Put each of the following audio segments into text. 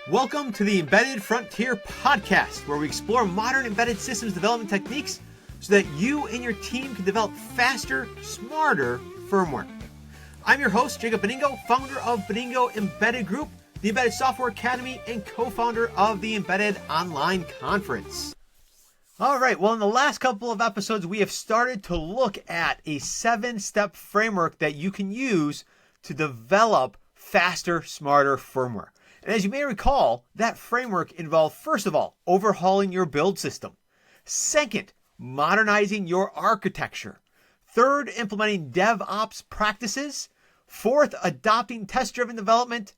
Welcome to the Embedded Frontier podcast, where we explore modern embedded systems development techniques so that you and your team can develop faster, smarter firmware. I'm your host, Jacob Beningo, founder of Beningo Embedded Group, the Embedded Software Academy, and co-founder of the Embedded Online Conference. All right, well, in the last couple of episodes, we have started to look at a 7-step framework that you can use to develop faster, smarter firmware. And as you may recall, that framework involved, first of all, overhauling your build system. Second, modernizing your architecture. Third, implementing DevOps practices. Fourth, adopting test-driven development.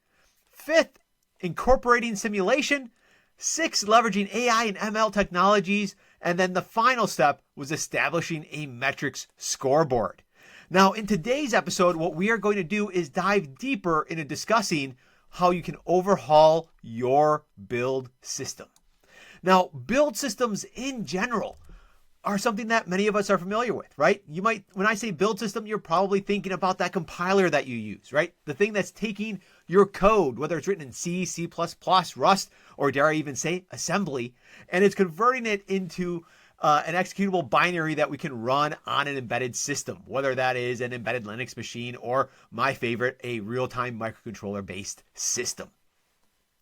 Fifth, incorporating simulation. Sixth, leveraging AI and ML technologies. And then the final step was establishing a metrics scoreboard. Now, in today's episode, what we are going to do is dive deeper into discussing how you can overhaul your build system. Now, build systems in general are something that many of us are familiar with, right? You might, when I say build system, you're probably thinking about that compiler that you use, right? The thing that's taking your code, whether it's written in C, C++, Rust, or dare I even say assembly, and it's converting it into an executable binary that we can run on an embedded system, whether that is an embedded Linux machine or, my favorite, a real-time microcontroller-based system.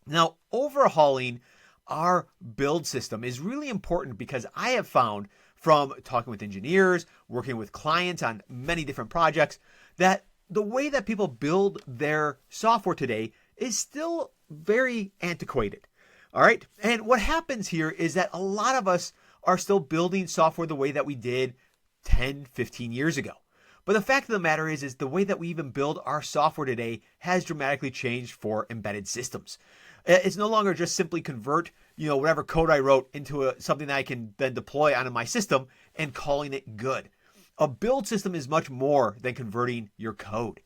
Now, overhauling our build system is really important because I have found from talking with engineers, working with clients on many different projects, that the way that people build their software today is still very antiquated. All right. And what happens here is that a lot of us are still building software the way that we did 10, 15 years ago. But the fact of the matter is the way that we even build our software today has dramatically changed for embedded systems. It's no longer just simply convert, whatever code I wrote into something that I can then deploy onto my system and calling it good. A build system is much more than converting your code.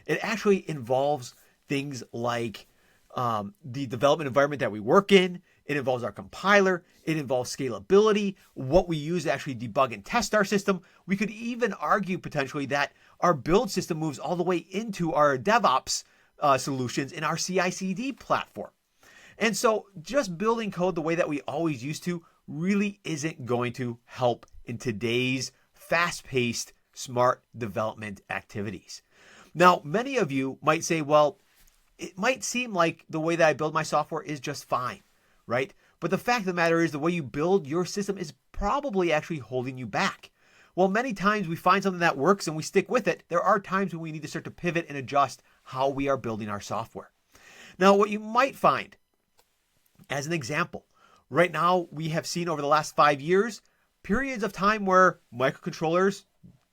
It actually involves things like the development environment that we work in. It involves our compiler. It involves scalability, what we use to actually debug and test our system. We could even argue potentially that our build system moves all the way into our DevOps solutions in our CI/CD platform. And so just building code the way that we always used to really isn't going to help in today's fast-paced, smart development activities. Now, many of you might say, well, it might seem like the way that I build my software is just fine, right? But the fact of the matter is the way you build your system is probably actually holding you back. Well, many times we find something that works and we stick with it. There are times when we need to start to pivot and adjust how we are building our software. Now, what you might find, as an example, right now we have seen over the last 5 years, periods of time where microcontrollers,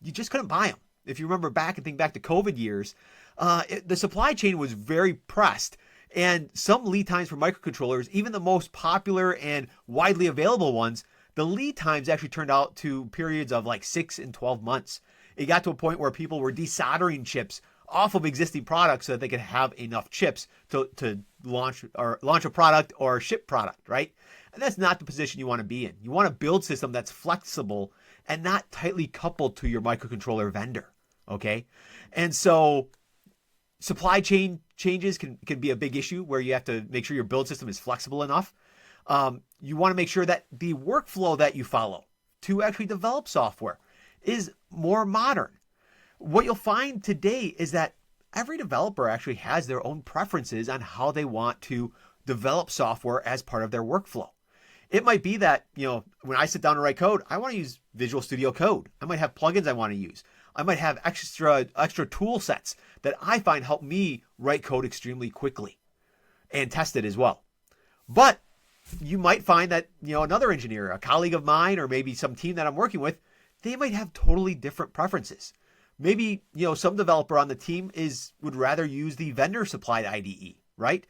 you just couldn't buy them. If you remember back and think back to COVID years, the supply chain was very pressed. And some lead times for microcontrollers, even the most popular and widely available ones, the lead times actually turned out to periods of like 6 and 12 months. It got to a point where people were desoldering chips off of existing products so that they could have enough chips to launch a product or ship product, right? And that's not the position you want to be in. You want a build system that's flexible and not tightly coupled to your microcontroller vendor, okay? And so supply chain changes can be a big issue where you have to make sure your build system is flexible enough. You want to make sure that the workflow that you follow to actually develop software is more modern. What you'll find today is that every developer actually has their own preferences on how they want to develop software as part of their workflow. It might be that, when I sit down to write code, I want to use Visual Studio Code. I might have plugins I want to use. I might have extra tool sets that I find help me write code extremely quickly and test it as well. But you might find that, another engineer, a colleague of mine, or maybe some team that I'm working with, they might have totally different preferences. Maybe, some developer on the team would rather use the vendor supplied IDE, right?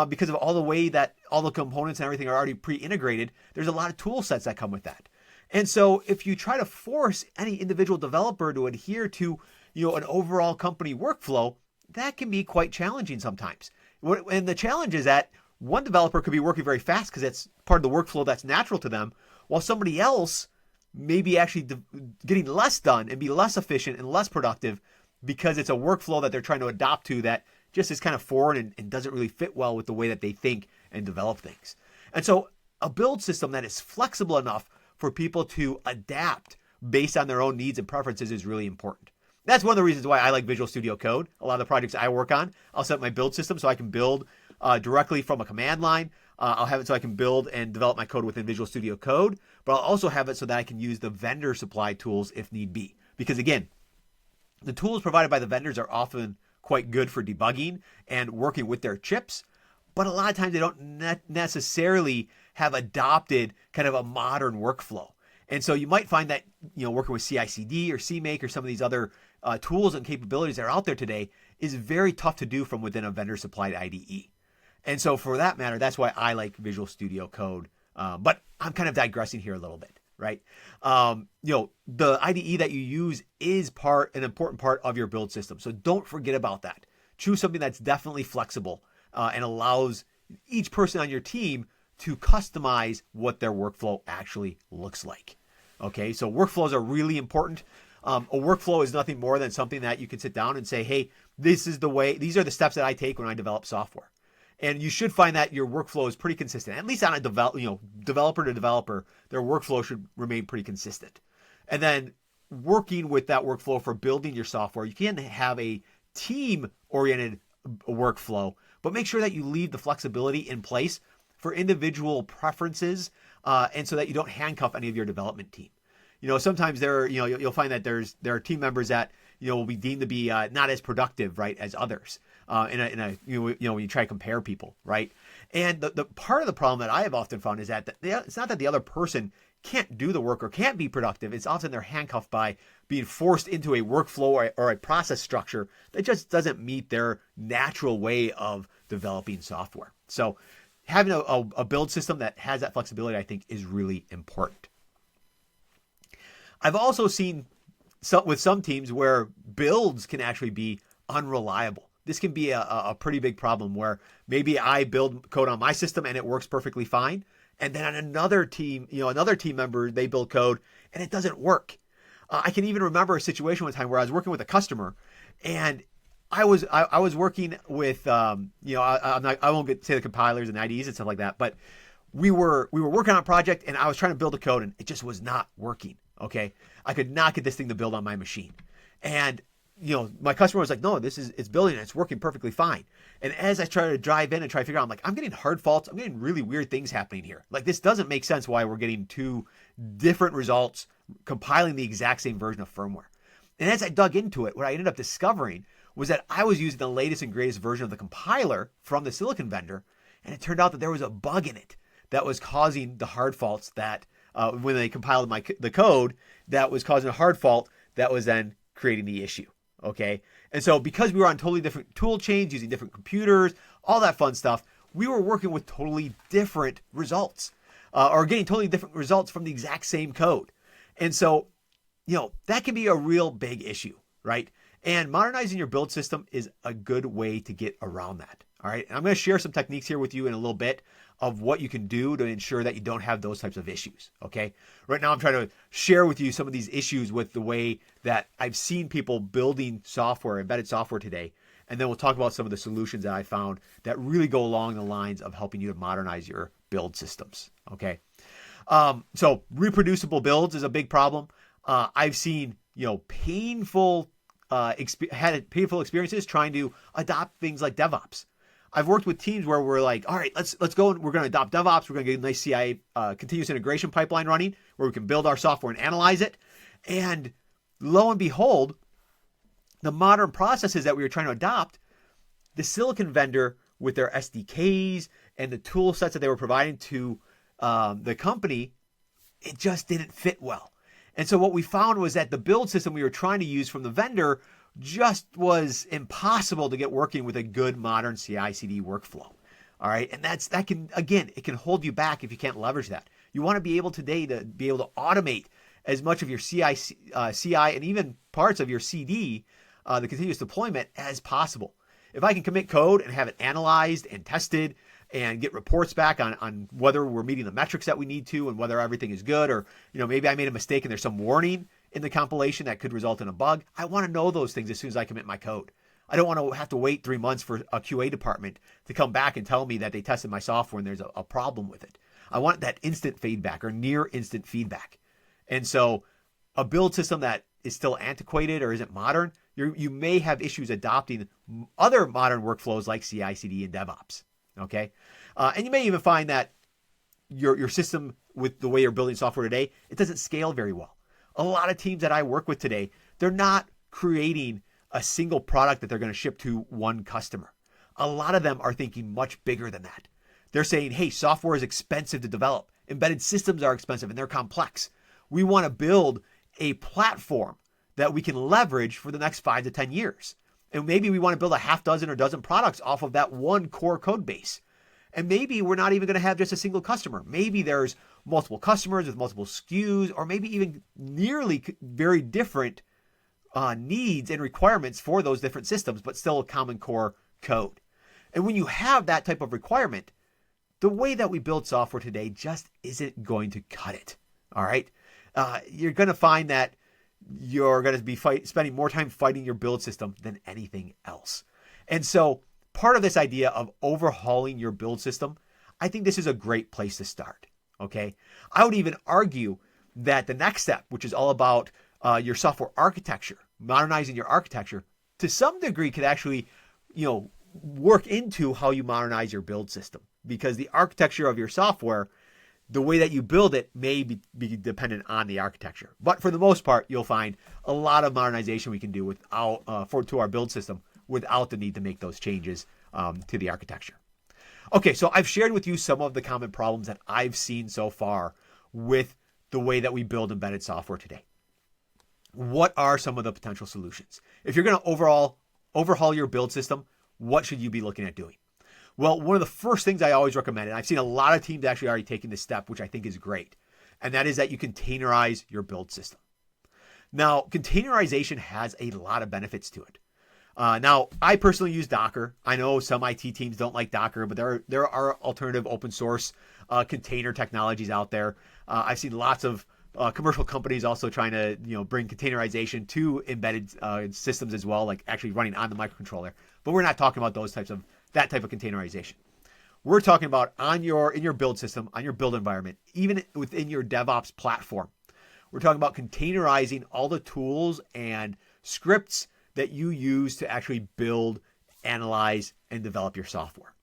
Because of all the way that all the components and everything are already pre-integrated, there's a lot of tool sets that come with that. And so if you try to force any individual developer to adhere to, an overall company workflow, that can be quite challenging sometimes. And the challenge is that one developer could be working very fast because that's part of the workflow that's natural to them, while somebody else may be actually getting less done and be less efficient and less productive because it's a workflow that they're trying to adopt to that just is kind of foreign and doesn't really fit well with the way that they think and develop things. And so a build system that is flexible enough for people to adapt based on their own needs and preferences is really important. That's one of the reasons why I like Visual Studio Code. A lot of the projects I work on, I'll set up my build system so I can build directly from a command line. I'll have it so I can build and develop my code within Visual Studio Code, but I'll also have it so that I can use the vendor supplied tools if need be. Because again, the tools provided by the vendors are often quite good for debugging and working with their chips, but a lot of times they don't necessarily have adopted kind of a modern workflow. And so you might find that, working with CI/CD or CMake or some of these other tools and capabilities that are out there today is very tough to do from within a vendor supplied IDE. And so for that matter, that's why I like Visual Studio Code. But I'm kind of digressing here a little bit, right? The IDE that you use is an important part of your build system. So don't forget about that. Choose something that's definitely flexible and allows each person on your team to customize what their workflow actually looks like. Okay, so workflows are really important. A workflow is nothing more than something that you can sit down and say, hey, these are the steps that I take when I develop software. And you should find that your workflow is pretty consistent. At least on a developer to developer, their workflow should remain pretty consistent. And then working with that workflow for building your software, you can have a team-oriented workflow, but make sure that you leave the flexibility in place for individual preferences, and so that you don't handcuff any of your development team. Sometimes you'll find that there are team members that will be deemed to be not as productive, right, as others. When you try to compare people, right? And the part of the problem that I have often found is that it's not that the other person can't do the work or can't be productive. It's often they're handcuffed by being forced into a workflow or a process structure that just doesn't meet their natural way of developing software. So having a build system that has that flexibility, I think, is really important. I've also seen with some teams where builds can actually be unreliable. This can be a pretty big problem where maybe I build code on my system and it works perfectly fine. And then on another team, another team member, they build code and it doesn't work. I can even remember a situation one time where I was working with a customer and I was working with, I won't say the compilers and IDEs and stuff like that, but we were working on a project and I was trying to build a code and it just was not working. Okay. I could not get this thing to build on my machine. And, my customer was like, no, it's building and it's working perfectly fine. And as I try to drive in and try to figure out, I'm getting hard faults. I'm getting really weird things happening here. Like, this doesn't make sense why we're getting two different results compiling the exact same version of firmware. And as I dug into it, what I ended up discovering was that I was using the latest and greatest version of the compiler from the silicon vendor. And it turned out that there was a bug in it that was causing the hard faults that when they compiled the code, that was causing a hard fault that was then creating the issue. Okay. And so because we were on totally different tool chains, using different computers, all that fun stuff, we were working with totally different results, or getting totally different results from the exact same code. And so, that can be a real big issue, right? And modernizing your build system is a good way to get around that. All right. And I'm going to share some techniques here with you in a little bit of what you can do to ensure that you don't have those types of issues. Okay. Right now, I'm trying to share with you some of these issues with the way that I've seen people building software, embedded software today. And then we'll talk about some of the solutions that I found that really go along the lines of helping you to modernize your build systems. Okay. So reproducible builds is a big problem. I've seen, painful experiences trying to adopt things like DevOps. I've worked with teams where we're like, all right, let's go and we're going to adopt DevOps. We're going to get a nice CI continuous integration pipeline running where we can build our software and analyze it. And lo and behold, the modern processes that we were trying to adopt, the silicon vendor with their SDKs and the tool sets that they were providing to the company, it just didn't fit well. And so what we found was that the build system we were trying to use from the vendor just was impossible to get working with a good modern CI/CD workflow. All right. And it can hold you back if you can't leverage that. You want to be able today to be able to automate as much of your CI and even parts of your CD, the continuous deployment, as possible. If I can commit code and have it analyzed and tested and get reports back on whether we're meeting the metrics that we need to and whether everything is good, or, maybe I made a mistake and there's some warning in the compilation that could result in a bug. I want to know those things as soon as I commit my code. I don't want to have to wait 3 months for a QA department to come back and tell me that they tested my software and there's a problem with it. I want that instant feedback or near instant feedback. And so a build system that is still antiquated or isn't modern, you may have issues adopting other modern workflows like CI/CD and DevOps. Okay. And you may even find that your system with the way you're building software today, it doesn't scale very well. A lot of teams that I work with today, they're not creating a single product that they're going to ship to one customer. A lot of them are thinking much bigger than that. They're saying, hey, software is expensive to develop. Embedded systems are expensive and they're complex. We want to build a platform that we can leverage for the next 5 to 10 years. And maybe we want to build a half dozen or dozen products off of that one core code base. And maybe we're not even going to have just a single customer. Maybe there's multiple customers with multiple SKUs, or maybe even nearly very different needs and requirements for those different systems, but still a common core code. And when you have that type of requirement, the way that we build software today just isn't going to cut it. All right. You're going to find that you're going to be spending more time fighting your build system than anything else. And so part of this idea of overhauling your build system, I think this is a great place to start. Okay. I would even argue that the next step, which is all about your software architecture, modernizing your architecture, to some degree could actually, work into how you modernize your build system, because the architecture of your software, the way that you build it may be dependent on the architecture. But for the most part, you'll find a lot of modernization we can do to our build system without the need to make those changes to the architecture. Okay, so I've shared with you some of the common problems that I've seen so far with the way that we build embedded software today. What are some of the potential solutions? If you're going to overhaul your build system, what should you be looking at doing? Well, one of the first things I always recommend, and I've seen a lot of teams actually already taking this step, which I think is great, and that is that you containerize your build system. Now, containerization has a lot of benefits to it. Now, I personally use Docker. I know some IT teams don't like Docker, but there are alternative open source container technologies out there. I've seen lots of commercial companies also trying to bring containerization to embedded systems as well, like actually running on the microcontroller. But we're not talking about that type of containerization. We're talking about in your build system, on your build environment, even within your DevOps platform. We're talking about containerizing all the tools and scripts that you use to actually build, analyze, and develop your software.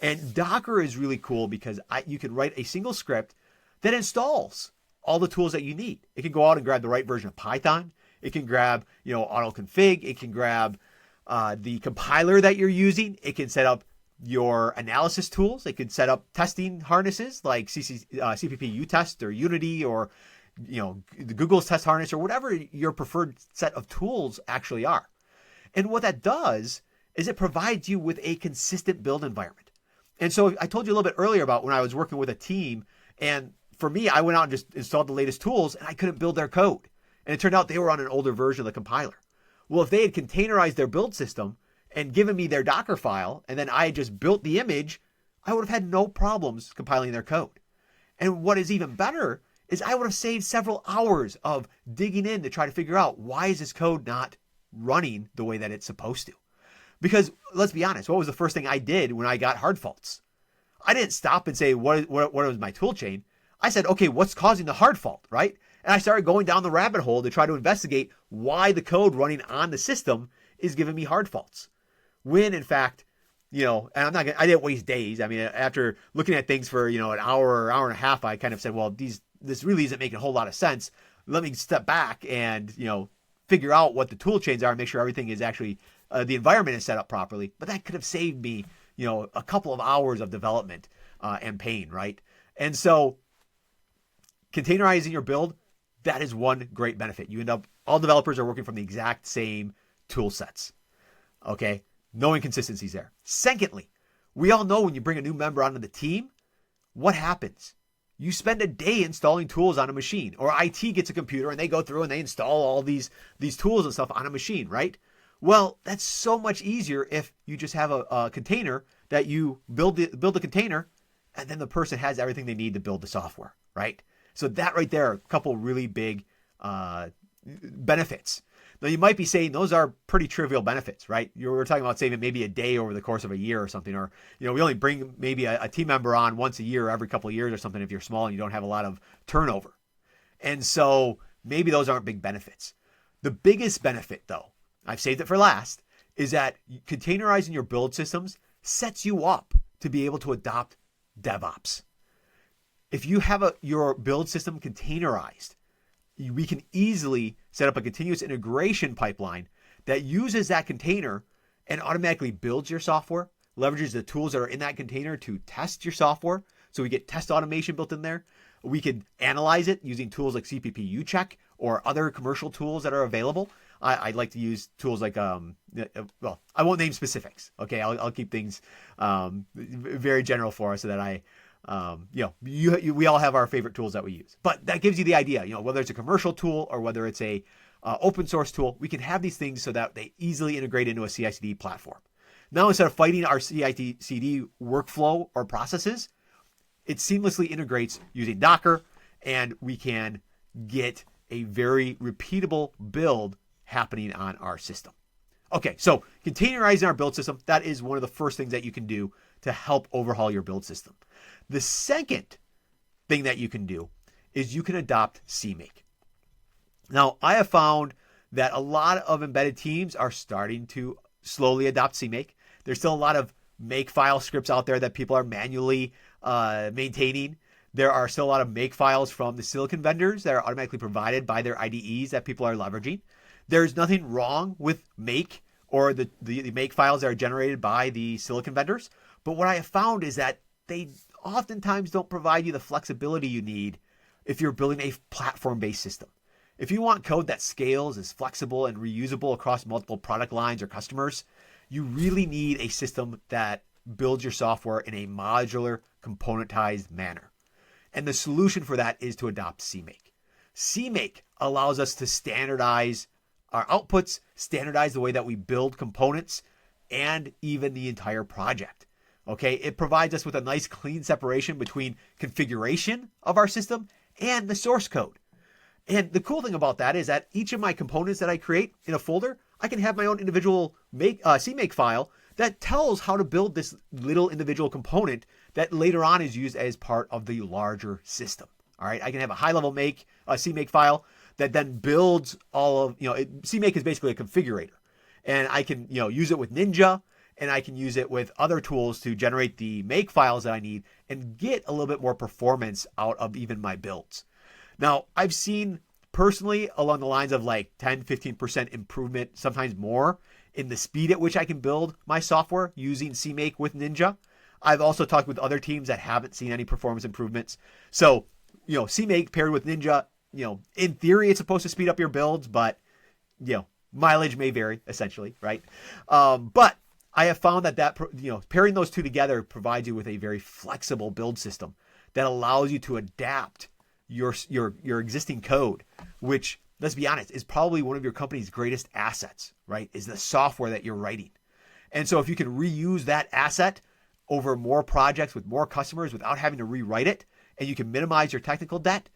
And Docker is really cool because you can write a single script that installs all the tools that you need. It can go out and grab the right version of Python. It can grab, autoconfig. It can grab the compiler that you're using. It can set up your analysis tools. It can set up testing harnesses like CPP UTest or Unity or the Google's test harness or whatever your preferred set of tools actually are. And what that does is it provides you with a consistent build environment. And so I told you a little bit earlier about when I was working with a team, and for me, I went out and just installed the latest tools and I couldn't build their code. And it turned out they were on an older version of the compiler. Well, if they had containerized their build system and given me their Docker file, and then I had just built the image, I would have had no problems compiling their code. And what is even better is I would have saved several hours of digging in to try to figure out, why is this code not running the way that it's supposed to? Because let's be honest, what was the first thing I did when I got hard faults? I didn't stop and say, what was my tool chain? I said, okay, what's causing the hard fault, right? And I started going down the rabbit hole to try to investigate why the code running on the system is giving me hard faults. When in fact, and I didn't waste days. I mean, after looking at things for, an hour or hour and a half, I kind of said, well, this really isn't making a whole lot of sense. Let me step back and, figure out what the tool chains are and make sure everything is actually, the environment is set up properly. But that could have saved me, a couple of hours of development and pain, right? And so containerizing your build, that is one great benefit. You end up, all developers are working from the exact same tool sets. Okay. No inconsistencies there. Secondly, we all know when you bring a new member onto the team, what happens? You spend a day installing tools on a machine, or IT gets a computer and they go through and they install all these tools and stuff on a machine, right? Well, that's so much easier if you just have a container that you build the container, and then the person has everything they need to build the software, right? So that right there, a couple really big benefits. Now, you might be saying those are pretty trivial benefits, right? We're talking about saving maybe a day over the course of a year or something, or we only bring maybe a team member on once a year, every couple of years or something if you're small and you don't have a lot of turnover. And so maybe those aren't big benefits. The biggest benefit, though, I've saved it for last, is that containerizing your build systems sets you up to be able to adopt DevOps. If you have your build system containerized, we can easily set up a continuous integration pipeline that uses that container and automatically builds your software, leverages the tools that are in that container to test your software. So we get test automation built in there. We can analyze it using tools like CPP check or other commercial tools that are available. I like to use tools like, well, I won't name specifics. Okay, I'll keep things very general for us so that we all have our favorite tools that we use. But that gives you the idea, whether it's a commercial tool or whether it's a open source tool, we can have these things so that they easily integrate into a CI/CD platform. Now, instead of fighting our CI/CD workflow or processes, it seamlessly integrates using Docker, and we can get a very repeatable build happening on our system. Okay, so containerizing our build system, that is one of the first things that you can do to help overhaul your build system. The second thing that you can do is you can adopt CMake. Now, I have found that a lot of embedded teams are starting to slowly adopt CMake. There's still a lot of makefile scripts out there that people are manually maintaining. There are still a lot of makefiles from the silicon vendors that are automatically provided by their IDEs that people are leveraging. There's nothing wrong with make or the makefiles that are generated by the silicon vendors. But what I have found is that they oftentimes don't provide you the flexibility you need if you're building a platform-based system. If you want code that scales, is flexible, and reusable across multiple product lines or customers, you really need a system that builds your software in a modular, componentized manner. And the solution for that is to adopt CMake. CMake allows us to standardize our outputs, standardize the way that we build components, and even the entire project. Okay, it provides us with a nice clean separation between configuration of our system and the source code. And the cool thing about that is that each of my components that I create in a folder, I can have my own individual CMake file that tells how to build this little individual component that later on is used as part of the larger system. All right, I can have a high-level CMake file that then builds all of, CMake is basically a configurator. And I can, use it with Ninja, and I can use it with other tools to generate the make files that I need and get a little bit more performance out of even my builds. Now, I've seen personally along the lines of like 10, 15% improvement, sometimes more, in the speed at which I can build my software using CMake with Ninja. I've also talked with other teams that haven't seen any performance improvements. So, CMake paired with Ninja, in theory, it's supposed to speed up your builds, but, mileage may vary, essentially, right? But I have found that pairing those two together provides you with a very flexible build system that allows you to adapt your existing code, which, let's be honest, is probably one of your company's greatest assets, right? Is the software that you're writing. And so if you can reuse that asset over more projects with more customers without having to rewrite it, and you can minimize your technical debt,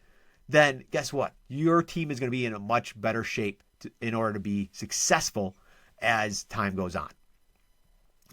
then guess what? Your team is going to be in a much better shape in order to be successful as time goes on.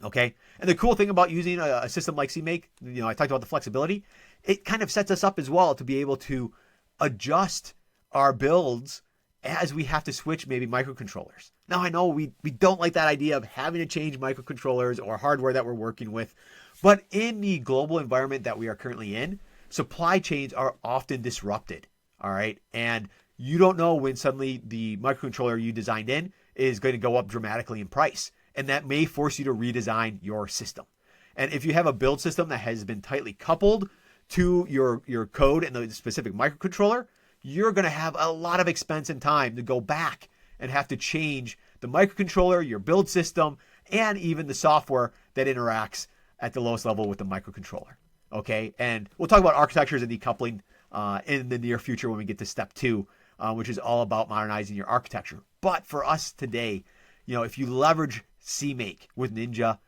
Okay. And the cool thing about using a system like CMake, I talked about the flexibility. It kind of sets us up as well to be able to adjust our builds as we have to switch maybe microcontrollers. Now, I know we don't like that idea of having to change microcontrollers or hardware that we're working with, but in the global environment that we are currently in, supply chains are often disrupted. All right. And you don't know when suddenly the microcontroller you designed in is going to go up dramatically in price. And that may force you to redesign your system. And if you have a build system that has been tightly coupled to your code and the specific microcontroller, you're going to have a lot of expense and time to go back and have to change the microcontroller, your build system, and even the software that interacts at the lowest level with the microcontroller. Okay, and we'll talk about architectures and decoupling in the near future when we get to step 2, which is all about modernizing your architecture. But for us today, if you leverage CMake with Ninja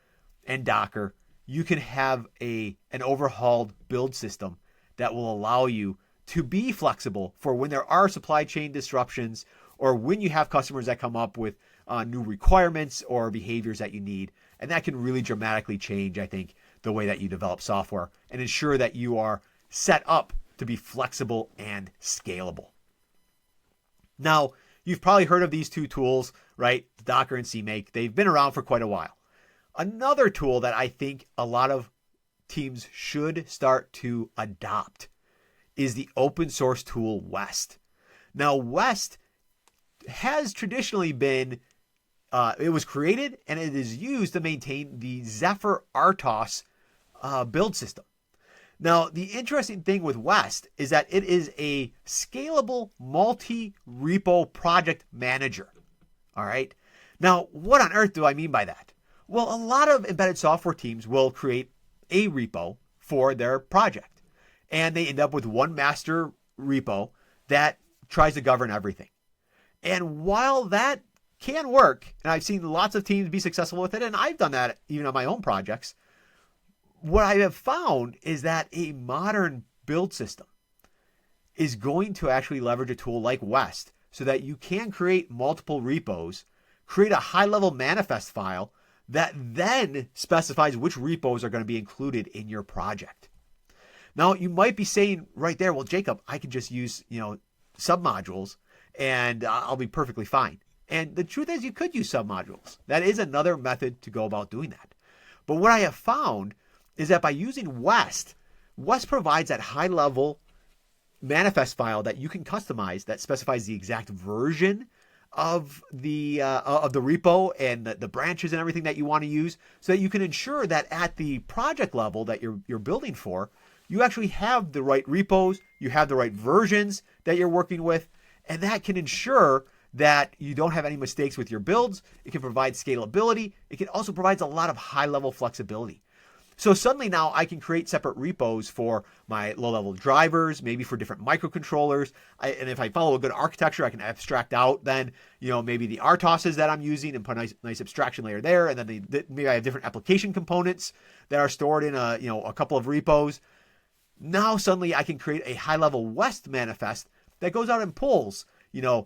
and Docker, you can have an overhauled build system that will allow you to be flexible for when there are supply chain disruptions or when you have customers that come up with new requirements or behaviors that you need. And that can really dramatically change, I think, the way that you develop software and ensure that you are set up to be flexible and scalable. Now, you've probably heard of these two tools, right? Docker and CMake. They've been around for quite a while. Another tool that I think a lot of teams should start to adopt is the open source tool West. Now, West has traditionally been, it was created and it is used to maintain the Zephyr RTOS build system. Now, the interesting thing with West is that it is a scalable multi-repo project manager. All right. Now, what on earth do I mean by that? Well, a lot of embedded software teams will create a repo for their project, and they end up with one master repo that tries to govern everything. And while that can work, and I've seen lots of teams be successful with it, and I've done that even on my own projects, what I have found is that a modern build system is going to actually leverage a tool like West so that you can create multiple repos, create a high-level manifest file that then specifies which repos are going to be included in your project. Now, you might be saying right there, well, Jacob, I can just use, submodules and I'll be perfectly fine. And the truth is you could use submodules. That is another method to go about doing that. But what I have found is that by using West provides that high-level manifest file that you can customize that specifies the exact version of the repo and the branches and everything that you want to use, so that you can ensure that at the project level that you're building for, you actually have the right repos, you have the right versions that you're working with, and that can ensure that you don't have any mistakes with your builds. It can provide scalability. It can also provide a lot of high-level flexibility. So suddenly now I can create separate repos for my low-level drivers, maybe for different microcontrollers. And if I follow a good architecture, I can abstract out then, maybe the RTOSes that I'm using and put a nice abstraction layer there. And then maybe I have different application components that are stored in a couple of repos. Now suddenly I can create a high-level West manifest that goes out and pulls,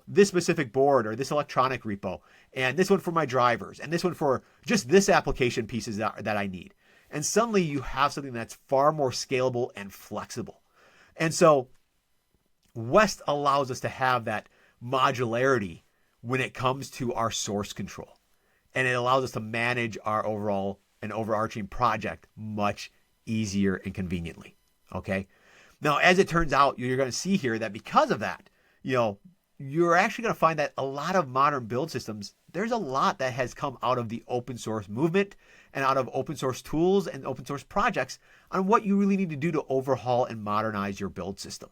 this specific board or this electronic repo, and this one for my drivers, and this one for just this application pieces that I need. And suddenly you have something that's far more scalable and flexible. And so West allows us to have that modularity when it comes to our source control. And it allows us to manage our overall and overarching project much easier and conveniently. Okay. Now, as it turns out, you're going to see here that because of that, you're actually going to find that a lot of modern build systems, there's a lot that has come out of the open source movement and out of open source tools and open source projects on what you really need to do to overhaul and modernize your build system.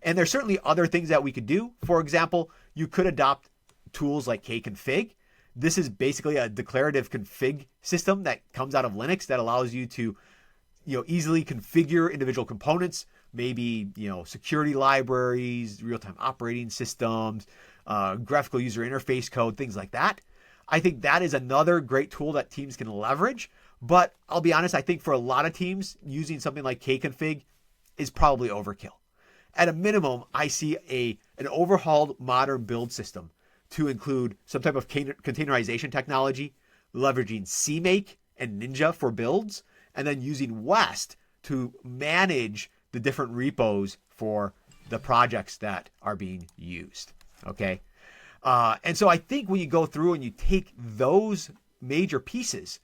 And there's certainly other things that we could do. For example, you could adopt tools like kconfig. This is basically a declarative config system that comes out of Linux that allows you to easily configure individual components, maybe, security libraries, real-time operating systems, graphical user interface code, things like that. I think that is another great tool that teams can leverage. But I'll be honest, I think for a lot of teams, using something like kconfig is probably overkill. At a minimum, I see an overhauled modern build system to include some type of containerization technology, leveraging CMake and Ninja for builds, and then using West to manage the different repos for the projects that are being used. Okay. And so I think when you go through and you take those major pieces,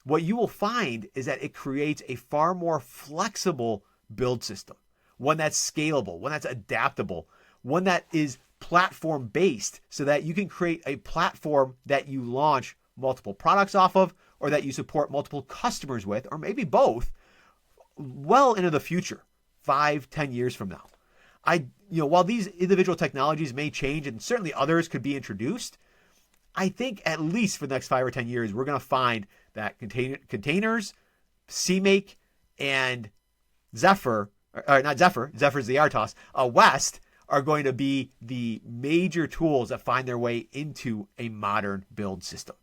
what you will find is that it creates a far more flexible build system, one that's scalable, one that's adaptable, one that is platform based, so that you can create a platform that you launch multiple products off of, or that you support multiple customers with, or maybe both, well into the future, 5-10 years from now. While these individual technologies may change and certainly others could be introduced, I think at least for the next 5 or 10 years, we're going to find that containers, CMake, and Zephyr, or not Zephyr, Zephyr's the RTOS, West are going to be the major tools that find their way into a modern build system.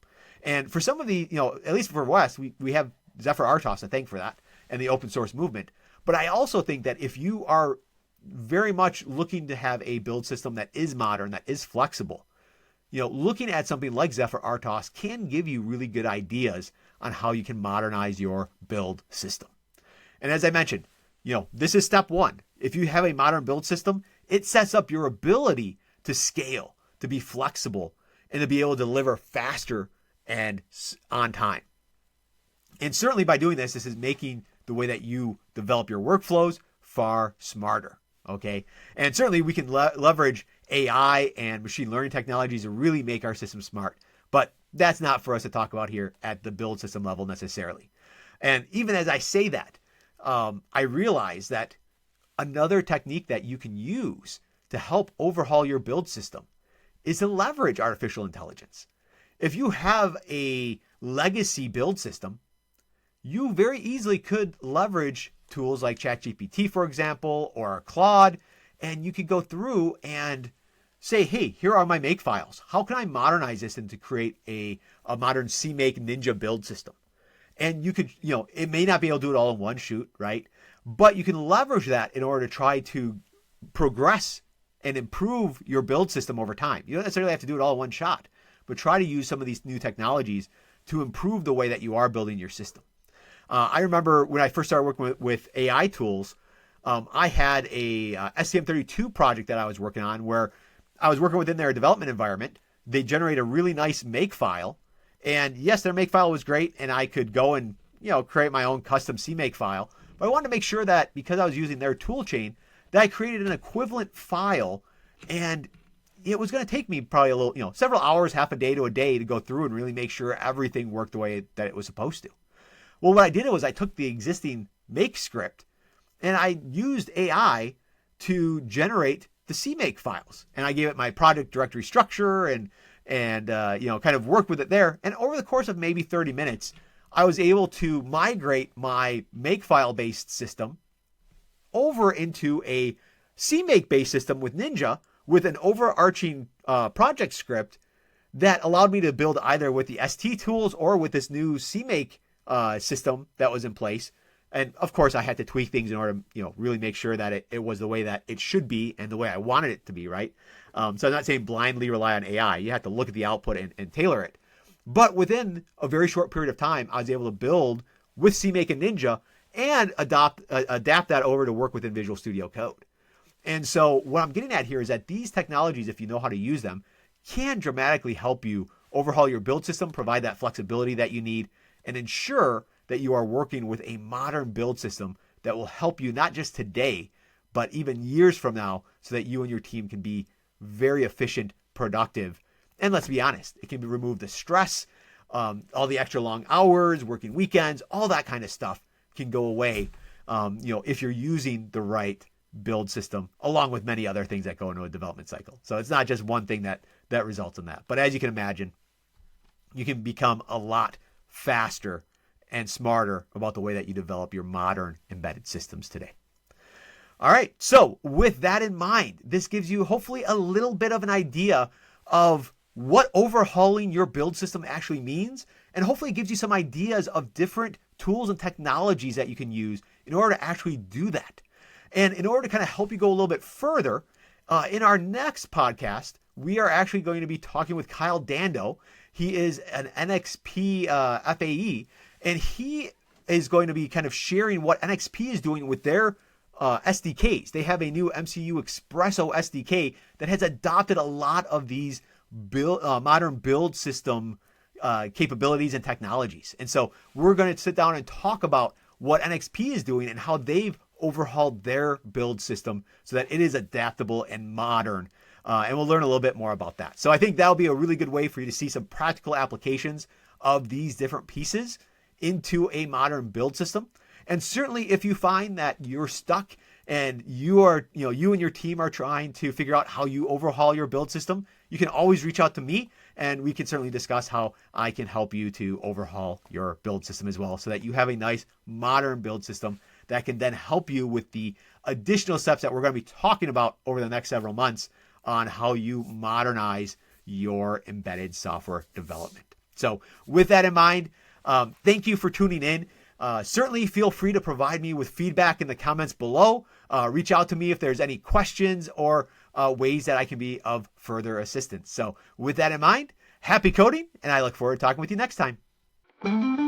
And for some of the, at least for West, we have Zephyr RTOS to thank for that and the open source movement. But I also think that if you are very much looking to have a build system that is modern, that is flexible, looking at something like Zephyr RTOS can give you really good ideas on how you can modernize your build system. And as I mentioned, this is step one. If you have a modern build system, it sets up your ability to scale, to be flexible, and to be able to deliver faster and on time. And certainly by doing this is making the way that you develop your workflows far smarter. Okay. And certainly we can leverage AI and machine learning technologies to really make our system smart. But that's not for us to talk about here at the build system level necessarily. And even as I say that, I realize that another technique that you can use to help overhaul your build system is to leverage artificial intelligence. If you have a legacy build system, you very easily could leverage tools like ChatGPT, for example, or Claude, and you could go through and say, hey, here are my make files. How can I modernize this and to create a modern CMake Ninja build system? And you could, it may not be able to do it all in one shoot, right? But you can leverage that in order to try to progress and improve your build system over time. You don't necessarily have to do it all in one shot, but try to use some of these new technologies to improve the way that you are building your system. I remember when I first started working with AI tools, I had a STM32 project that I was working on where I was working within their development environment. They generate a really nice make file. And yes, their make file was great, and I could go and create my own custom CMake file. But I wanted to make sure that because I was using their tool chain, that I created an equivalent file, and it was going to take me probably a little, several hours, half a day to go through and really make sure everything worked the way that it was supposed to. Well, what I did was I took the existing make script and I used AI to generate the CMake files, and I gave it my project directory structure and kind of work with it there. And over the course of maybe 30 minutes, I was able to migrate my makefile based system over into a CMake based system with Ninja with an overarching project script that allowed me to build either with the ST tools or with this new CMake system that was in place. And of course, I had to tweak things in order to, really make sure that it was the way that it should be and the way I wanted it to be, right? So I'm not saying blindly rely on AI. You have to look at the output and tailor it. But within a very short period of time, I was able to build with CMake and Ninja and adapt that over to work within Visual Studio Code. And so what I'm getting at here is that these technologies, if you know how to use them, can dramatically help you overhaul your build system, provide that flexibility that you need, and ensure that you are working with a modern build system that will help you not just today, but even years from now, so that you and your team can be very efficient, productive. And let's be honest, it can remove the stress, all the extra long hours, working weekends, all that kind of stuff can go away, if you're using the right build system, along with many other things that go into a development cycle. So it's not just one thing that results in that. But as you can imagine, you can become a lot faster and smarter about the way that you develop your modern embedded systems today. All right. So with that in mind, this gives you hopefully a little bit of an idea of what overhauling your build system actually means. And hopefully it gives you some ideas of different tools and technologies that you can use in order to actually do that. And in order to kind of help you go a little bit further, in our next podcast, we are actually going to be talking with Kyle Dando. He is an NXP FAE, and he is going to be kind of sharing what NXP is doing with their SDKs. They have a new MCU Expresso SDK that has adopted a lot of these modern build system capabilities and technologies. And so we're going to sit down and talk about what NXP is doing and how they've overhauled their build system so that it is adaptable and modern. And we'll learn a little bit more about that. So I think that'll be a really good way for you to see some practical applications of these different pieces into a modern build system. And certainly if you find that you're stuck and you and your team are trying to figure out how you overhaul your build system, you can always reach out to me and we can certainly discuss how I can help you to overhaul your build system as well so that you have a nice modern build system that can then help you with the additional steps that we're going to be talking about over the next several months on how you modernize your embedded software development. So with that in mind, thank you for tuning in. Certainly feel free to provide me with feedback in the comments below. Reach out to me if there's any questions or ways that I can be of further assistance. So with that in mind, happy coding, and I look forward to talking with you next time.